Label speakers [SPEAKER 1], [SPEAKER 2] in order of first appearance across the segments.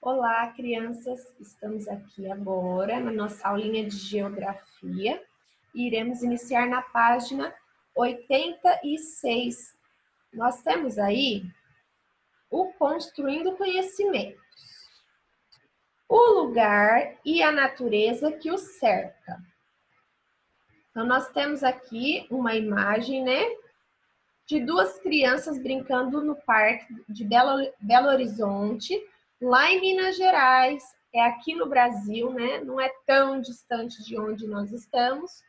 [SPEAKER 1] Olá, crianças! Estamos aqui agora na nossa aulinha de Geografia e iremos iniciar na página 86. Nós temos aí o Construindo Conhecimentos. O lugar e a natureza que o cerca. Então, nós temos aqui uma imagem, de duas crianças brincando no parque de Belo Horizonte, lá em Minas Gerais, é aqui no Brasil, não é tão distante de onde nós estamos,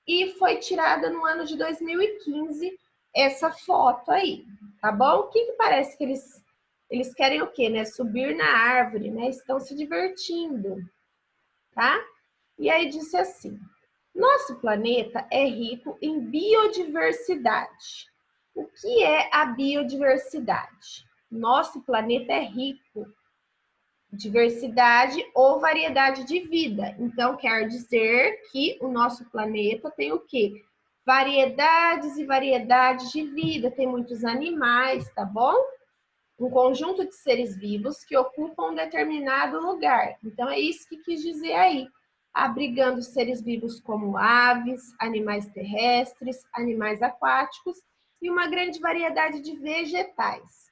[SPEAKER 1] e foi tirada no ano de 2015 essa foto aí, tá bom? O que parece que eles querem o quê, Subir na árvore, Estão se divertindo, tá? E aí disse assim: nosso planeta é rico em biodiversidade. O que é a biodiversidade? Nosso planeta é rico em diversidade ou variedade de vida. Então, quer dizer que o nosso planeta tem o quê? Variedades e variedades de vida. Tem muitos animais, tá bom? Um conjunto de seres vivos que ocupam um determinado lugar. Então, é isso que quis dizer aí. Abrigando seres vivos como aves, animais terrestres, animais aquáticos e uma grande variedade de vegetais.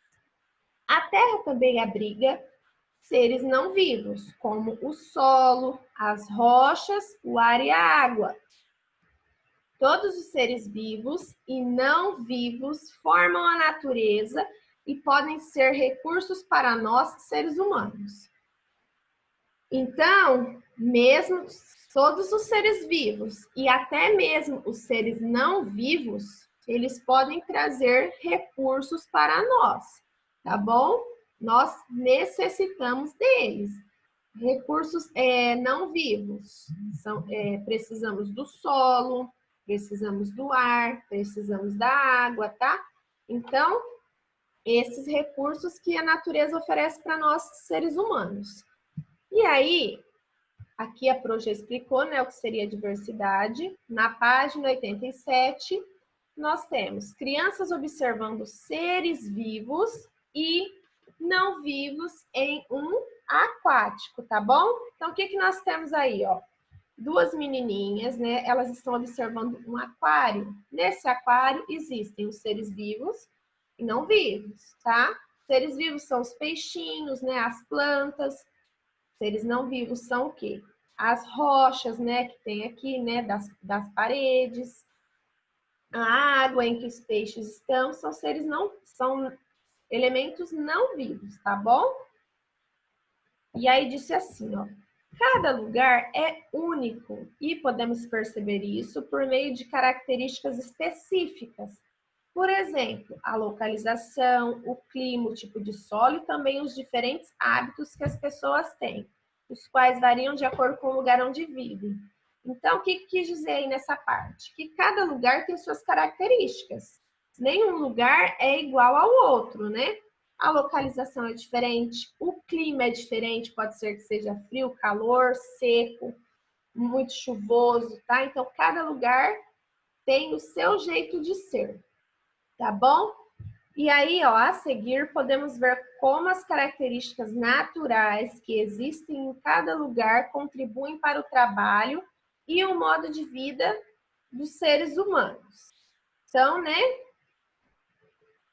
[SPEAKER 1] A Terra também abriga seres não vivos, como o solo, as rochas, o ar e a água. Todos os seres vivos e não vivos formam a natureza e podem ser recursos para nós, seres humanos. Então, mesmo todos os seres vivos e até mesmo os seres não vivos, eles podem trazer recursos para nós, tá bom? Nós necessitamos deles. Recursos não vivos, precisamos do solo, precisamos do ar, precisamos da água, tá? Então, esses recursos que a natureza oferece para nós, seres humanos. E aí, aqui a Pro já explicou, o que seria diversidade. Na página 87, nós temos crianças observando seres vivos e não vivos em um aquático, tá bom? Então, o que nós temos aí, ó? Duas menininhas, elas estão observando um aquário. Nesse aquário existem os seres vivos e não vivos, tá? Seres vivos são os peixinhos, as plantas. Seres não vivos são o quê? As rochas, que tem aqui, das paredes. A água em que os peixes estão são elementos não vivos, tá bom? E aí disse assim, ó: cada lugar é único e podemos perceber isso por meio de características específicas. Por exemplo, a localização, o clima, o tipo de solo e também os diferentes hábitos que as pessoas têm, os quais variam de acordo com o lugar onde vivem. Então, o que quis dizer aí nessa parte? Que cada lugar tem suas características. Nenhum lugar é igual ao outro, A localização é diferente, o clima é diferente, pode ser que seja frio, calor, seco, muito chuvoso, tá? Então, cada lugar tem o seu jeito de ser, tá bom? E aí, ó, a seguir, podemos ver como as características naturais que existem em cada lugar contribuem para o trabalho e o modo de vida dos seres humanos. Então,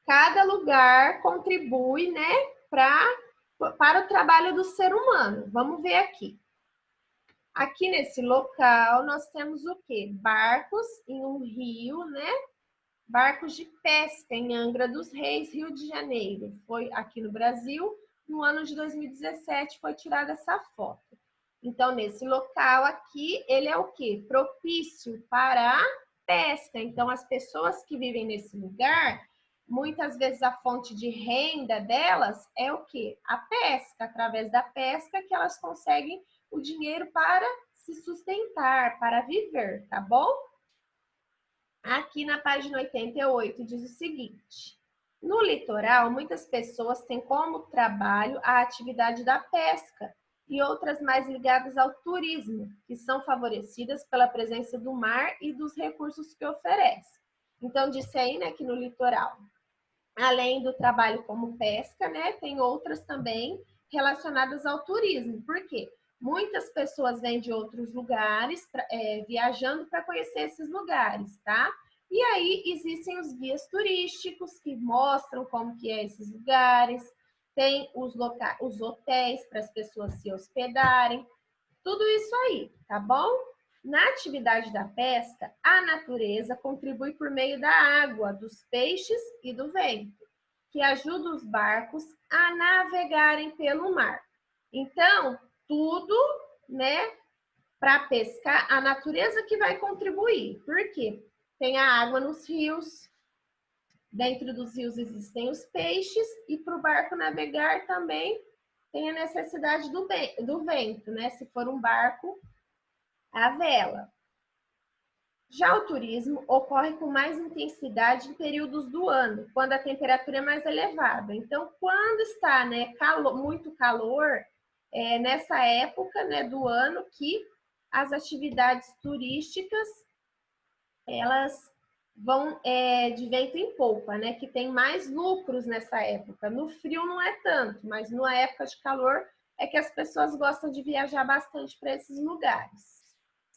[SPEAKER 1] cada lugar contribui, para o trabalho do ser humano. Vamos ver aqui. Aqui nesse local, nós temos o quê? Barcos em um rio, Barcos de pesca em Angra dos Reis, Rio de Janeiro. Foi aqui no Brasil, no ano de 2017 foi tirada essa foto. Então, nesse local aqui, ele é o quê? Propício para a pesca. Então, as pessoas que vivem nesse lugar, muitas vezes a fonte de renda delas é o quê? A pesca. Através da pesca que elas conseguem o dinheiro para se sustentar, para viver, tá bom? Aqui na página 88 diz o seguinte: no litoral, muitas pessoas têm como trabalho a atividade da pesca e outras mais ligadas ao turismo, que são favorecidas pela presença do mar e dos recursos que oferece. Então, disse aí, que no litoral, além do trabalho como pesca, tem outras também relacionadas ao turismo. Por quê? Muitas pessoas vêm de outros lugares, viajando para conhecer esses lugares, tá? E aí existem os guias turísticos que mostram como que é esses lugares, tem os hotéis para as pessoas se hospedarem, tudo isso aí, tá bom? Na atividade da pesca, a natureza contribui por meio da água, dos peixes e do vento, que ajuda os barcos a navegarem pelo mar. Então, tudo, né, para pescar, a natureza que vai contribuir. Por quê? Tem a água nos rios, dentro dos rios existem os peixes, e para o barco navegar também tem a necessidade do vento, né? Se for um barco à vela. Já o turismo ocorre com mais intensidade em períodos do ano, quando a temperatura é mais elevada. Então, quando está, né, muito calor, nessa época, né, do ano que as atividades turísticas elas vão de vento em polpa, né? Que tem mais lucros nessa época. No frio não é tanto, mas na época de calor é que as pessoas gostam de viajar bastante para esses lugares,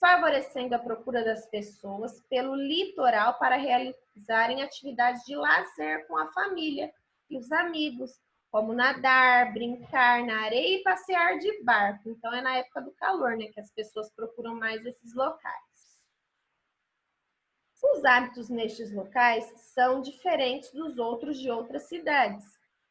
[SPEAKER 1] favorecendo a procura das pessoas pelo litoral para realizarem atividades de lazer com a família e os amigos, como nadar, brincar na areia e passear de barco. Então é na época do calor, né, que as pessoas procuram mais esses locais. Os hábitos nestes locais são diferentes dos outros de outras cidades.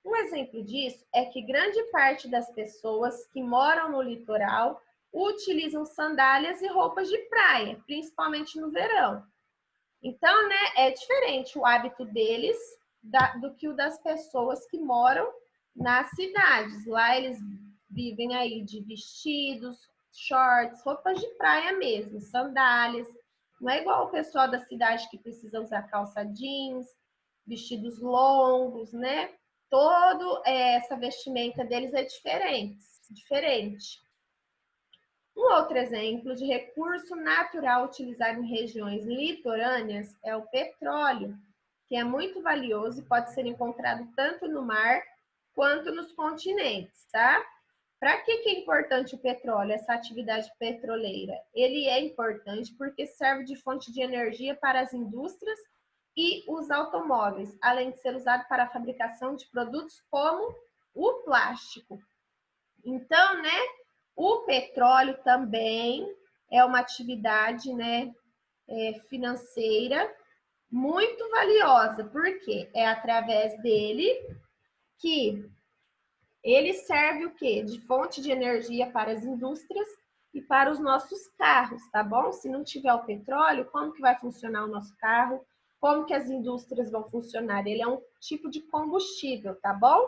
[SPEAKER 1] Um exemplo disso é que grande parte das pessoas que moram no litoral utilizam sandálias e roupas de praia, principalmente no verão. Então, né, é diferente o hábito deles do que o das pessoas que moram nas cidades. Lá eles vivem aí de vestidos, shorts, roupas de praia mesmo, sandálias. Não é igual o pessoal da cidade que precisa usar calça jeans, vestidos longos, né? Toda essa vestimenta deles é diferente. Um outro exemplo de recurso natural utilizado em regiões litorâneas é o petróleo, que é muito valioso e pode ser encontrado tanto no mar quanto nos continentes, tá? Para que é importante o petróleo, essa atividade petroleira? Ele é importante porque serve de fonte de energia para as indústrias e os automóveis, além de ser usado para a fabricação de produtos como o plástico. Então, né, o petróleo também é uma atividade, né, financeira muito valiosa, porque é através dele que ele serve o quê? De fonte de energia para as indústrias e para os nossos carros, tá bom? Se não tiver o petróleo, como que vai funcionar o nosso carro? Como que as indústrias vão funcionar? Ele é um tipo de combustível, tá bom?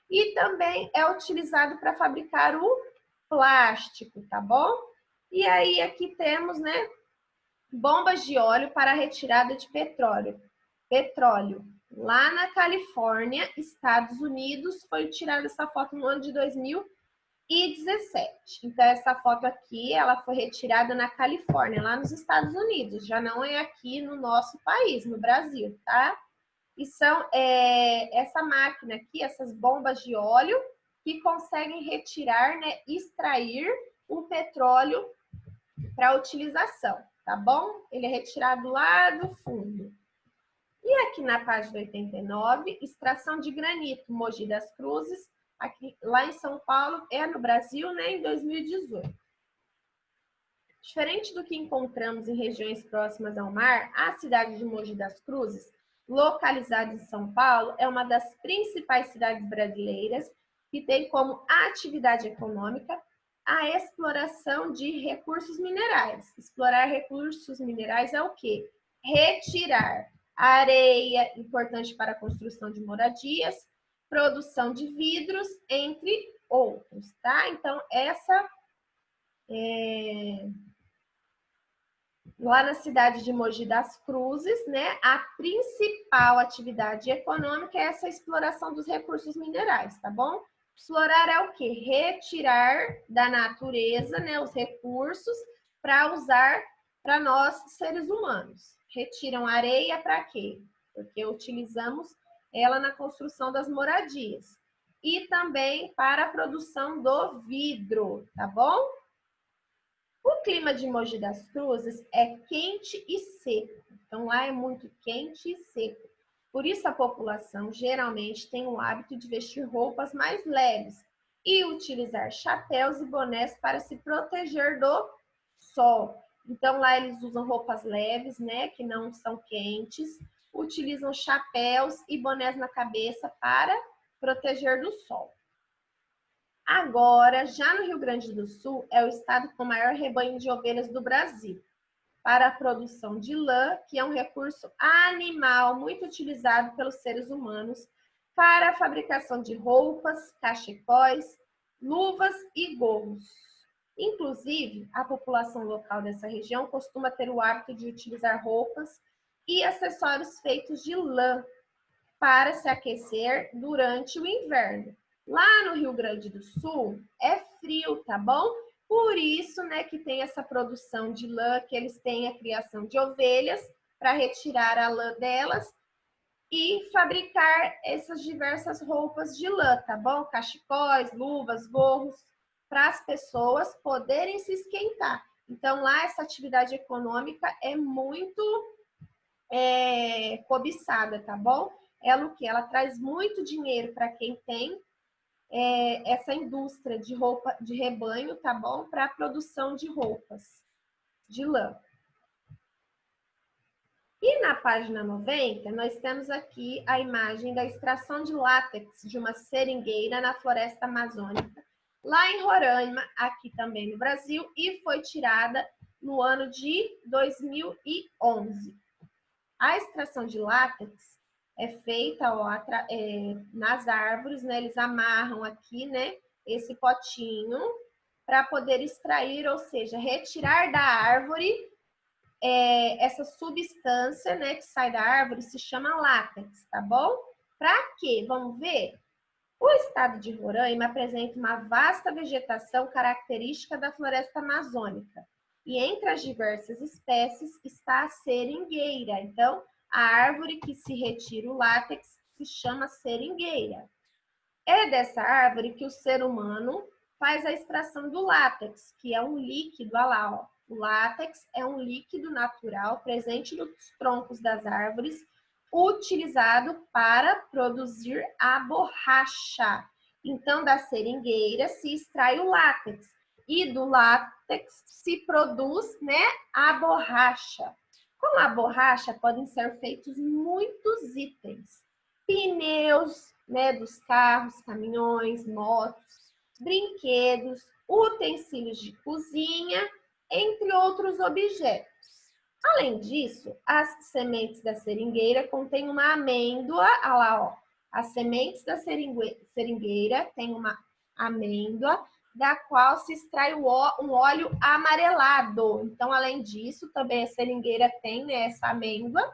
[SPEAKER 1] E também é utilizado para fabricar o plástico, tá bom? E aí aqui temos, né, bombas de óleo para retirada de petróleo. Lá na Califórnia, Estados Unidos, foi tirada essa foto no ano de 2017. Então, essa foto aqui, ela foi retirada na Califórnia, lá nos Estados Unidos. Já não é aqui no nosso país, no Brasil, tá? E são essa máquina aqui, essas bombas de óleo, que conseguem retirar, né, extrair o petróleo para utilização, tá bom? Ele é retirado lá do fundo. E aqui na página 89, extração de granito, Mogi das Cruzes, aqui, lá em São Paulo, no Brasil, né, em 2018. Diferente do que encontramos em regiões próximas ao mar, a cidade de Mogi das Cruzes, localizada em São Paulo, é uma das principais cidades brasileiras que tem como atividade econômica a exploração de recursos minerais. Explorar recursos minerais é o quê? Retirar areia, importante para a construção de moradias, produção de vidros, entre outros, tá? Então, lá na cidade de Mogi das Cruzes, né, a principal atividade econômica é essa exploração dos recursos minerais, tá bom? Explorar é o quê? Retirar da natureza, né, os recursos para usar para nós, seres humanos. Retiram areia para quê? Porque utilizamos ela na construção das moradias. e também para a produção do vidro, tá bom? O clima de Mogi das Cruzes é quente e seco, então lá é muito quente e seco. Por isso a população geralmente tem o hábito de vestir roupas mais leves e utilizar chapéus e bonés para se proteger do sol. Então lá eles usam roupas leves, né, que não são quentes, utilizam chapéus e bonés na cabeça para proteger do sol. Agora, já no Rio Grande do Sul, é o estado com o maior rebanho de ovelhas do Brasil, para a produção de lã, que é um recurso animal muito utilizado pelos seres humanos, para a fabricação de roupas, cachecóis, luvas e gorros. Inclusive, a população local dessa região costuma ter o hábito de utilizar roupas e acessórios feitos de lã para se aquecer durante o inverno. Lá no Rio Grande do Sul é frio, tá bom? Por isso, né, que tem essa produção de lã, que eles têm a criação de ovelhas para retirar a lã delas e fabricar essas diversas roupas de lã, tá bom? Cachecóis, luvas, gorros, para as pessoas poderem se esquentar. Então, lá essa atividade econômica é muito cobiçada, tá bom? Ela o que? Ela traz muito dinheiro para quem tem essa indústria de roupa de rebanho, tá bom? Para a produção de roupas de lã. E na página 90, nós temos aqui a imagem da extração de látex de uma seringueira na floresta amazônica, lá em Roraima, aqui também no Brasil, e foi tirada no ano de 2011. A extração de látex é feita nas árvores, né? Eles amarram aqui, né, esse potinho para poder extrair, ou seja, retirar da árvore essa substância, né, que sai da árvore, se chama látex, tá bom? Para quê? Vamos ver? O estado de Roraima apresenta uma vasta vegetação característica da floresta amazônica. E entre as diversas espécies está a seringueira. Então, a árvore que se retira o látex se chama seringueira. É dessa árvore que o ser humano faz a extração do látex, que é um líquido, olha lá, ó. O látex é um líquido natural presente nos troncos das árvores, utilizado para produzir a borracha. Então, da seringueira se extrai o látex e do látex se produz, né, a borracha. Com a borracha podem ser feitos muitos itens. Pneus, né, dos carros, caminhões, motos, brinquedos, utensílios de cozinha, entre outros objetos. Além disso, as sementes da seringueira contêm uma amêndoa, olha lá, ó. As sementes da seringueira têm uma amêndoa, da qual se extrai um óleo amarelado. Então, além disso, também a seringueira tem, né, essa amêndoa,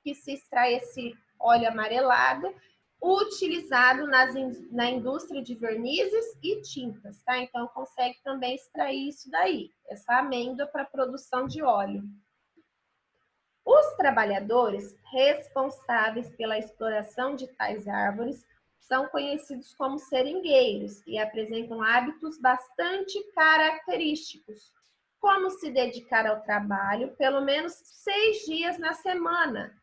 [SPEAKER 1] que se extrai esse óleo amarelado, utilizado na indústria de vernizes e tintas, tá? Então, consegue também extrair isso daí, essa amêndoa para produção de óleo. Os trabalhadores responsáveis pela exploração de tais árvores são conhecidos como seringueiros e apresentam hábitos bastante característicos, como se dedicar ao trabalho pelo menos 6 dias na semana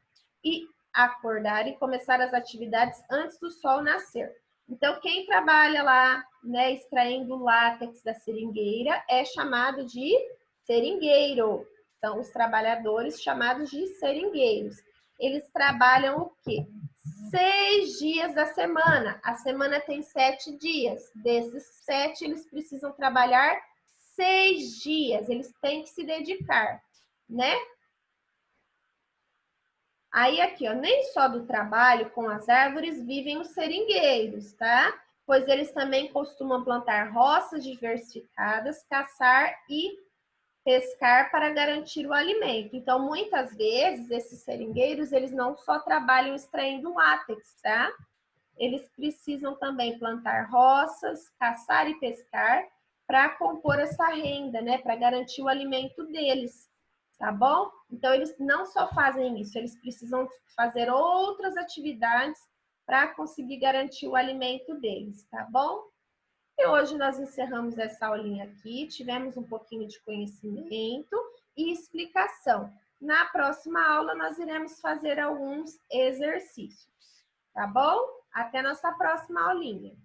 [SPEAKER 1] e acordar e começar as atividades antes do sol nascer. Então, quem trabalha lá, né, extraindo o látex da seringueira é chamado de seringueiro. São os trabalhadores chamados de seringueiros. Eles trabalham o quê? 6 dias da semana. A semana tem 7 dias. Desses 7, eles precisam trabalhar 6 dias. Eles têm que se dedicar, né? Aí aqui, ó, nem só do trabalho com as árvores vivem os seringueiros, tá? Pois eles também costumam plantar roças diversificadas, caçar e pescar para garantir o alimento. Então, muitas vezes, esses seringueiros, eles não só trabalham extraindo látex, tá? Eles precisam também plantar roças, caçar e pescar para compor essa renda, né? Para garantir o alimento deles, tá bom? Então, eles não só fazem isso, eles precisam fazer outras atividades para conseguir garantir o alimento deles, tá bom? E hoje nós encerramos essa aulinha aqui, tivemos um pouquinho de conhecimento e explicação. Na próxima aula nós iremos fazer alguns exercícios, tá bom? Até nossa próxima aulinha.